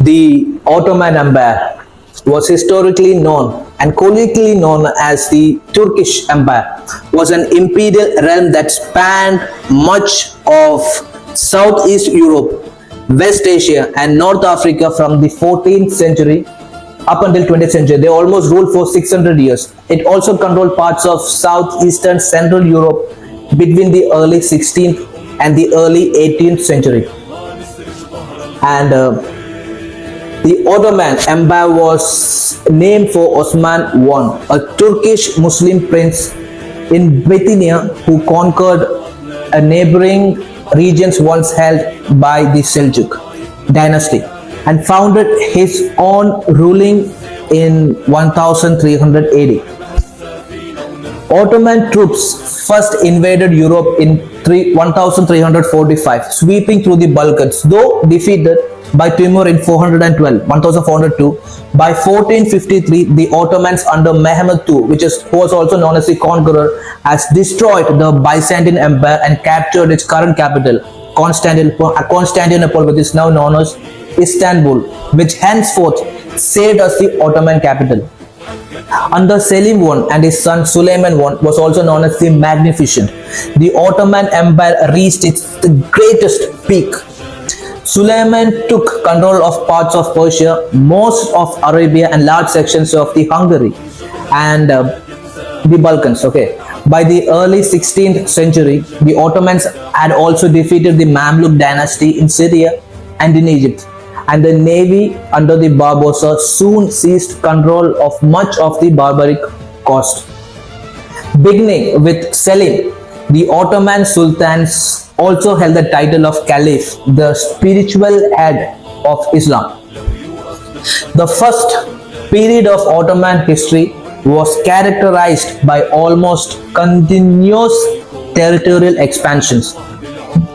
The Ottoman Empire was historically known and colloquially known as the Turkish Empire, was an imperial realm that spanned much of Southeast Europe, West Asia, and North Africa from the 14th century up until 20th century. They almost ruled for 600 years. It also controlled parts of southeastern Central Europe between the early 16th and the early 18th century. And the Ottoman Empire was named for Osman I, a Turkish Muslim prince in Bithynia who conquered a neighboring regions once held by the Seljuk dynasty and founded his own ruling in 1300 AD. Ottoman troops first invaded Europe in 1345, sweeping through the Balkans, though defeated by Timur in 1402. By 1453, the Ottomans under Mehmed II, who was also known as the Conqueror, has destroyed the Byzantine Empire and captured its current capital, Constantinople, which is now known as Istanbul, which henceforth served as the Ottoman capital. Under Selim I and his son Suleiman I, was also known as the Magnificent, the Ottoman Empire reached its greatest peak. Suleiman took control of parts of Persia, most of Arabia, and large sections of the Hungary and the Balkans. By the early 16th century, the Ottomans had also defeated the Mamluk dynasty in Syria and in Egypt, and the navy under the Barbarossa soon seized control of much of the barbaric coast. Beginning with Selim, the Ottoman sultans also held the title of Caliph, the spiritual head of Islam. The first period of Ottoman history was characterized by almost continuous territorial expansions,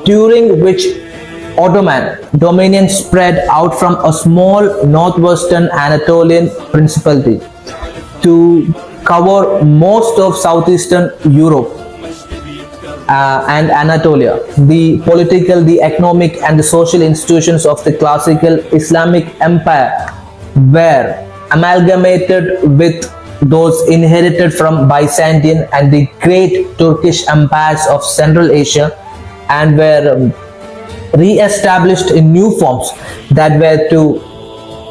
during which Ottoman dominion spread out from a small northwestern Anatolian principality to cover most of southeastern Europe and Anatolia. The political, the economic, and the social institutions of the classical Islamic empire were amalgamated with those inherited from Byzantine and the great Turkish empires of Central Asia, and were re-established in new forms that were to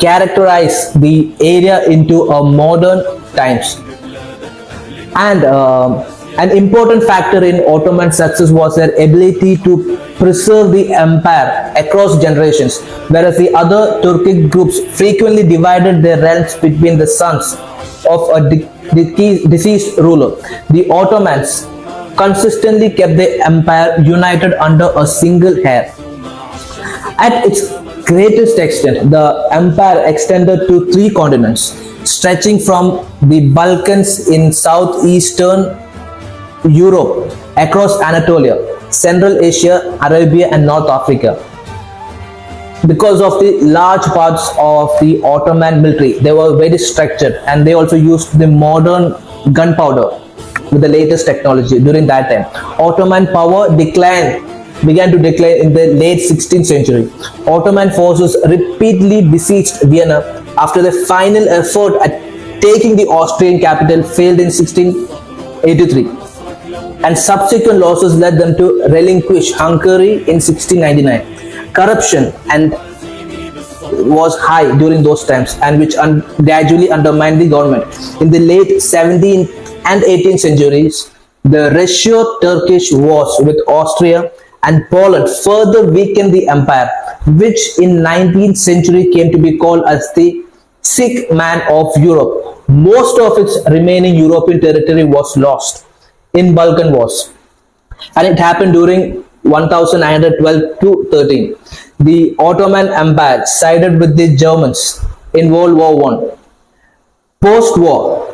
characterize the area into a modern times. And an important factor in Ottoman success was their ability to preserve the empire across generations, whereas the other Turkic groups frequently divided their realms between the sons of a deceased ruler. The Ottomans consistently kept the empire united under a single heir. At its greatest extent, the empire extended to 3 continents, stretching from the Balkans in southeastern Europe, across Anatolia, Central Asia, Arabia, and North Africa. Because of the large parts of the Ottoman military, they were very structured, and they also used the modern gunpowder with the latest technology during that time. Ottoman power began to decline in the late 16th century. Ottoman forces repeatedly besieged Vienna after the final effort at taking the Austrian capital failed in 1683, and subsequent losses led them to relinquish Hungary in 1699. Corruption was high during those times, and which gradually undermined the government. In the late 17th and 18th centuries, the Russo-Turkish wars with Austria and Poland further weakened the empire, which in 19th century came to be called as the sick man of Europe. Most of its remaining European territory was lost in Balkan wars, and it happened during 1912 to 13. The Ottoman Empire sided with the Germans in World War I. Post-war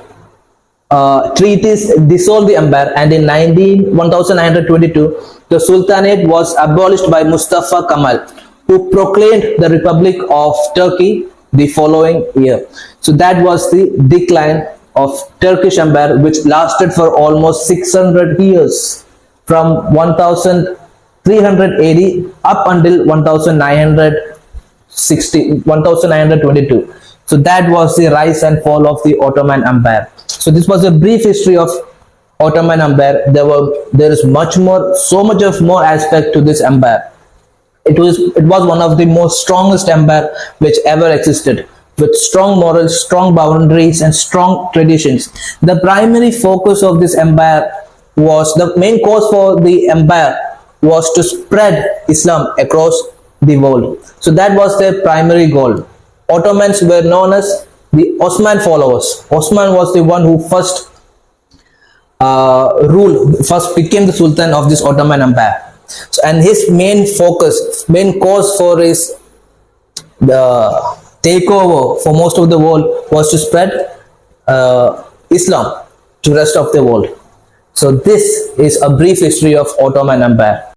treaties dissolved the empire, and in 1922 the Sultanate was abolished by Mustafa Kemal, who proclaimed the Republic of Turkey the following year. So that was the decline of Turkish Empire, which lasted for almost 600 years, from 1300 AD up until 1900 1922. So that was the rise and fall of the Ottoman Empire. So this was a brief history of Ottoman Empire. There is much more, so much of more aspect to this empire. It was one of the most strongest empire which ever existed, with strong morals, strong boundaries, and strong traditions. The primary focus of this empire was, the main cause for the empire was to spread Islam across the world. So that was their primary goal. Ottomans were known as the Osman followers. Osman was the one who first became the Sultan of this Ottoman Empire. So, and his main focus, main cause for his takeover for most of the world was to spread Islam to rest of the world. So this is a brief history of Ottoman Empire.